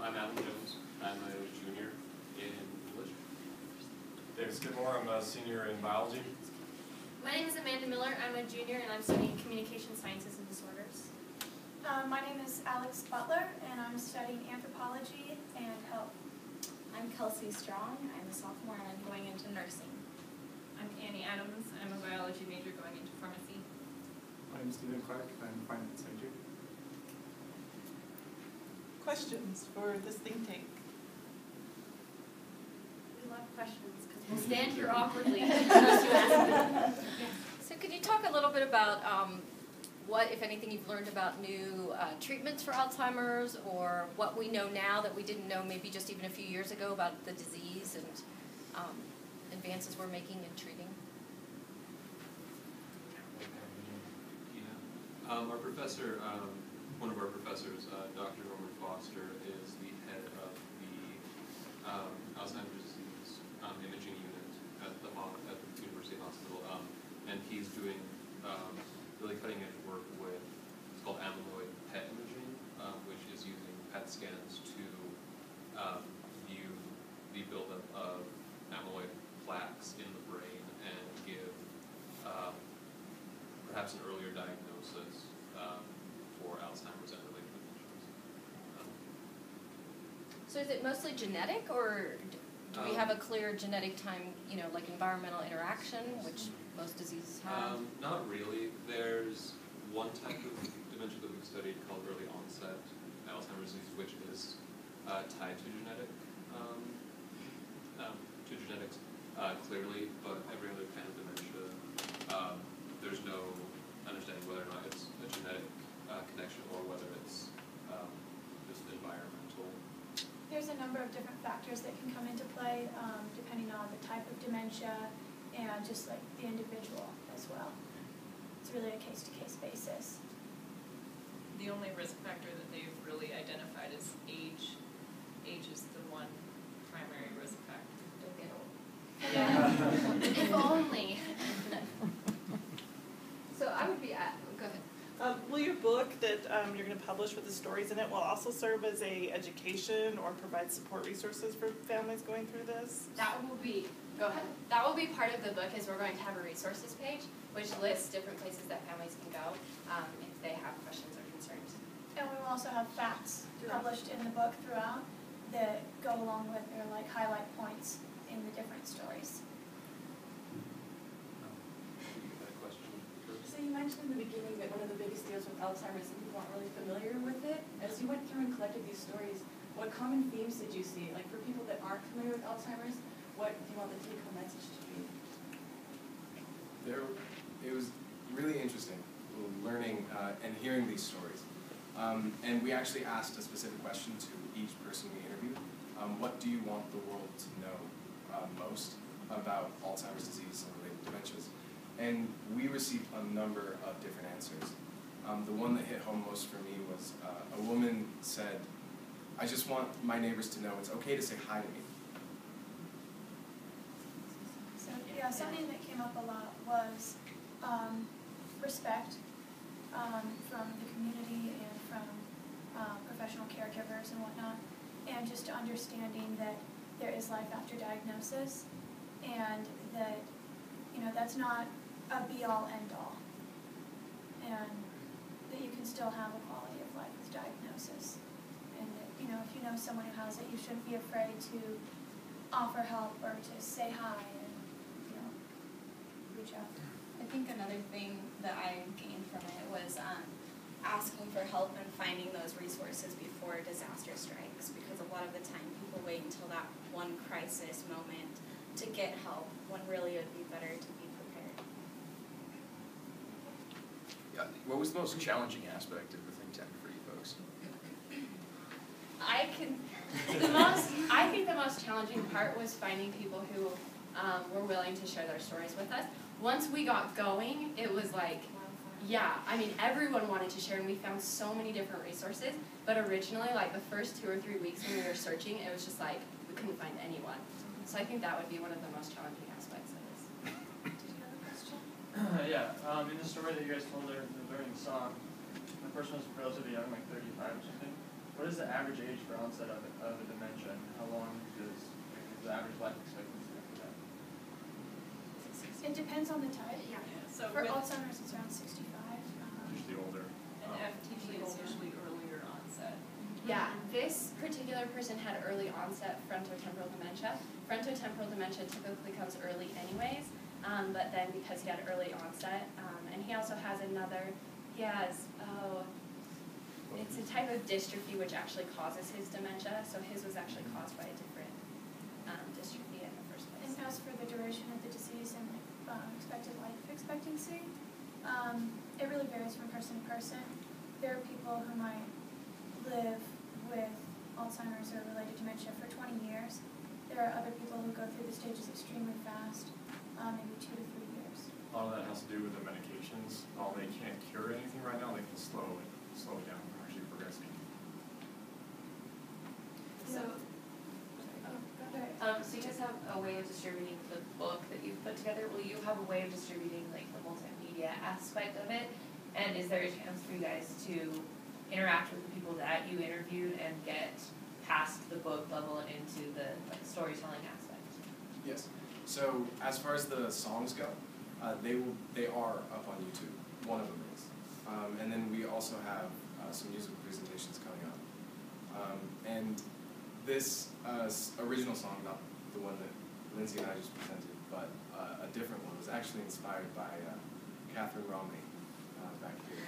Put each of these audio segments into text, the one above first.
I'm Adam Jones. I'm a junior in English. David Skidmore, I'm a senior in biology. My name is Amanda Miller. I'm a junior and I'm studying communication sciences and disorders. My name is Alex Butler and I'm studying anthropology and health. I'm Kelsey Strong. I'm a sophomore and I'm going into nursing. I'm Annie Adams. I'm a biology major going into pharmacy. I'm Stephen Clark. I'm a finance major. Questions for this think tank? We love questions because we'll stand here awkwardly unless you ask them. So could you talk a little bit about what, if anything, you've learned about new treatments for Alzheimer's, or what we know now that we didn't know maybe just even a few years ago about the disease and advances we're making in treating? Our professor, one of our professors, Dr. Norman Foster, is the head of the Alzheimer's disease imaging unit at the University Hospital, and he's doing really cutting-edge work with, it's called amyloid PET imaging, which is using PET scans to view the buildup of amyloid plaques in the brain and give perhaps an earlier diagnosis for Alzheimer's and related conditions. So is it mostly genetic, or do we have a clear genetic time, like environmental interaction, which most diseases have? Not really. There's one type of dementia that we've studied called early onset Alzheimer's disease, which is tied to genetics clearly, but every other kind of dementia, there's no understanding whether or not it's a genetic connection or whether it's just environmental. There's a number of different factors that can come into play depending on the type of dementia and just like the individual as well. It's really a case-to-case basis. The only risk factor that they've really identified is age. Age is the one primary risk factor. Don't get old. Yeah. If only. So I would be go ahead. Will your book that you're going to publish with the stories in it will also serve as a education or provide support resources for families going through this? That will be, go ahead. That will be part of the book, is we're going to have a resources page which lists different places that families can go if they have questions or concerns. And we will also have facts published in the book throughout that go along with or like highlight points in the different stories. So you mentioned in the beginning that one of the biggest deals with Alzheimer's is people aren't really familiar with it. As you went through and collected these stories, what common themes did you see? Like for people that aren't familiar with Alzheimer's, what do you want the take-home message to be? It was really interesting learning and hearing these stories. And we actually asked a specific question to each person we interviewed. What do you want the world to know most about Alzheimer's disease and related dementias? And we received a number of different answers. The one that hit home most for me was a woman said, "I just want my neighbors to know it's okay to say hi to me." So yeah, something that came up a lot was respect from the community and from professional caregivers and whatnot, and just understanding that there is life after diagnosis, and that that's not a be-all, end-all, and that you can still have a quality of life with diagnosis, and that if you know someone who has it, you shouldn't be afraid to offer help or to say hi and reach out. I think another thing that I gained from it was asking for help and finding those resources before disaster strikes, because a lot of the time people wait until that one crisis moment to get help, when really it would be better to be prepared. Yeah, what was the most challenging aspect of the think tank for you folks? I think the most challenging part was finding people who were willing to share their stories with us. Once we got going, it was like, yeah, I mean, everyone wanted to share, and we found so many different resources, but originally, like the first 2 or 3 weeks when we were searching, it was just like, we couldn't find anyone. So I think that would be one of the most challenging aspects of this. Did you have a question? Yeah, in the story that you guys told there during the song, the person was relatively young, like 35 or something. What is the average age for onset of a dementia, and how long is the average life expectancy after that? It depends on the type. Yeah, so For with Alzheimer's, it's around 65. Usually older. an FTD, it's usually earlier onset. Yeah, this particular person had early onset frontotemporal dementia. Frontotemporal dementia typically comes early anyways, but then because he had early onset, and he also has it's a type of dystrophy which actually causes his dementia, so his was actually caused by a different dystrophy in the first place. And as for the duration of the disease and expected life expectancy, it really varies from person to person. There are people who might live with Alzheimer's or related dementia for 20 years. There are other people who go through the stages extremely fast, maybe 2 to 3 years. A lot of that has to do with the medications. While they can't cure anything right now, they can slow it down from actually progressing. So, so you guys have a way of distributing the book that you've put together. Will you have a way of distributing like the multimedia aspect of it? And is there a chance for you guys to interact with the people that you interviewed and get past the book level and into the storytelling aspect? Yes. So as far as the songs go, they are up on YouTube. One of them is, and then we also have some musical presentations coming up. And this original song, not the one that Lindsay and I just presented, but a different one, was actually inspired by Catherine Romney back here.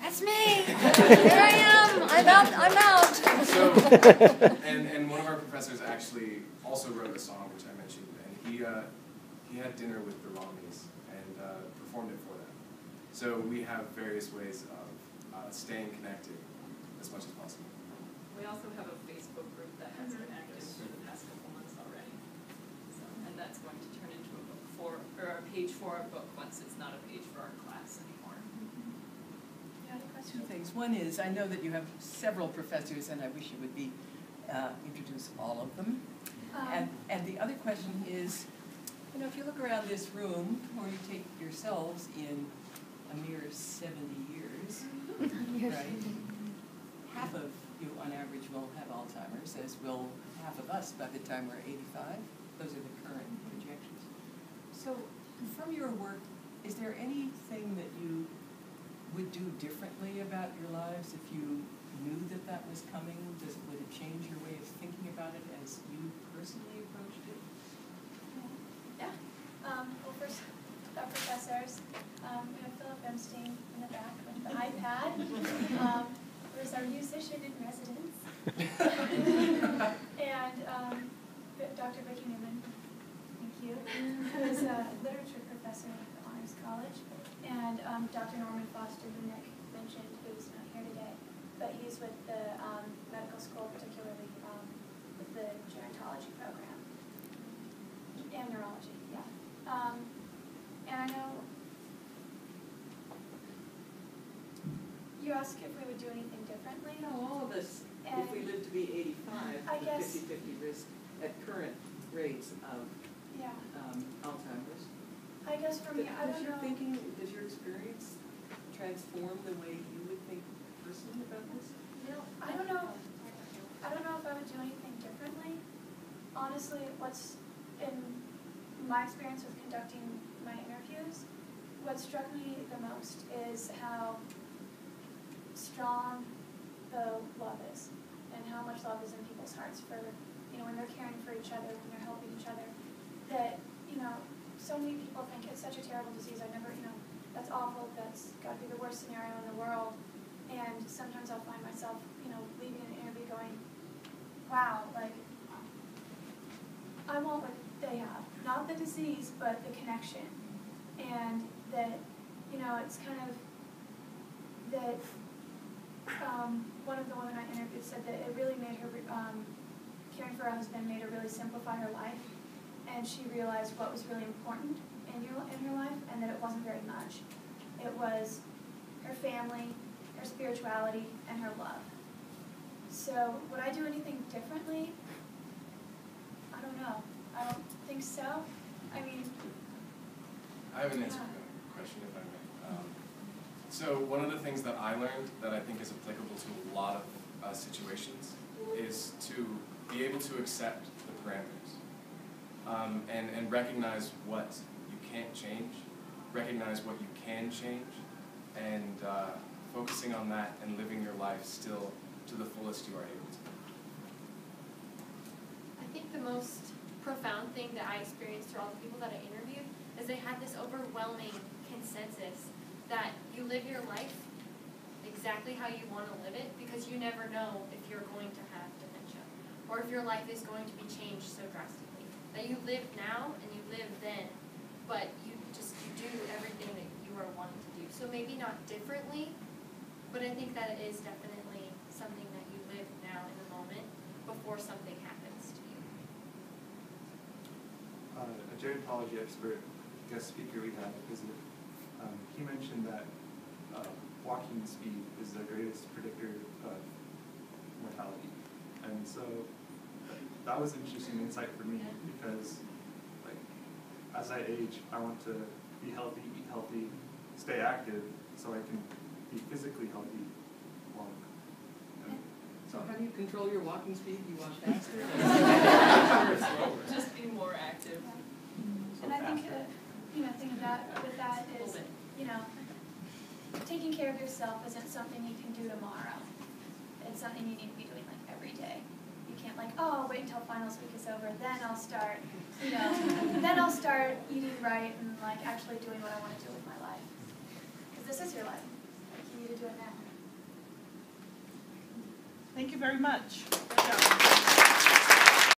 That's me! Here I am! I'm out! So, and one of our professors actually also wrote a song, which I mentioned, and he had dinner with the Romneys and performed it for them. So we have various ways of staying connected as much as possible. We also have a Facebook group that has been active for the past couple months already. So, and that's going to turn into a book or a page for our book once it's not a page for our class anymore. Two things. One is, I know that you have several professors, and I wish you would introduce all of them. And the other question is, if you look around this room, or you take yourselves in a mere 70 years, right? Half of you, on average, will have Alzheimer's, as will half of us by the time we're 85. Those are the current projections. So, from your work, is there anything that you would do differently about your lives if you knew that that was coming? Would it change your way of thinking about it as you personally approached it? Yeah. Well, first, our professors, we have Philip Epstein in the back with the iPad, who is our musician in residence, and Dr. Vicki Newman, thank you, who is a literature professor at the Honors College, and Dr. Norman Foster, who Nick mentioned, who's not here today, but he's with the medical school, particularly with the gerontology program, and neurology, yeah. And I know you asked if we would do anything differently. All of us, And if we live to be 85, I have guess- 50-50 risk at current rates of Yeah, Alzheimer's. I guess for me, I Does don't your know. thinking, does your experience transform the way you would think personally about this? I don't know. I don't know if I would do anything differently. Honestly, what's in my experience with conducting my interviews, what struck me the most is how strong the love is, and how much love is in people's hearts for, when they're caring for each other, when they're helping each other. That, so many people think it's such a terrible disease. That's awful. That's got to be the worst scenario in the world. And sometimes I'll find myself, leaving an interview going, wow, I want what they have. Not the disease, but the connection. And that, it's kind of that one of the women I interviewed said that it really made her, caring for her husband made her really simplify her life. And she realized what was really important in her life, and that it wasn't very much. It was her family, her spirituality, and her love. So, would I do anything differently? I don't know. I don't think so. I I have an answer to that question, if I may. So one of the things that I learned that I think is applicable to a lot of situations is to be able to accept the parameters and recognize what you can't change, recognize what you can change, and focusing on that and living your life still to the fullest you are able to. I think the most profound thing that I experienced through all the people that I interviewed is they had this overwhelming consensus that you live your life exactly how you want to live it, because you never know if you're going to have dementia or if your life is going to be changed so drastically. That you live now and you live then, but you do everything that you are wanting to do. So maybe not differently, but I think that it is definitely something that you live now in the moment before something happens to you. A gerontology expert, guest speaker we had, visited, he mentioned that walking speed is the greatest predictor of mortality. And so that was an interesting insight for me, because like as I age, I want to be healthy, eat healthy, stay active, so I can be physically healthy longer. So how do you control your walking speed? You walk faster? Just be more active. And I think, think of that, with that is, taking care of yourself isn't something you can do tomorrow. It's something you need to be doing like every day. You can't like, oh, I'll wait until finals week is over, then I'll start, then I'll start eating right and like actually doing what I want to do with my life. Because this is your life. Like, you need to do it now. Thank you very much. Good job.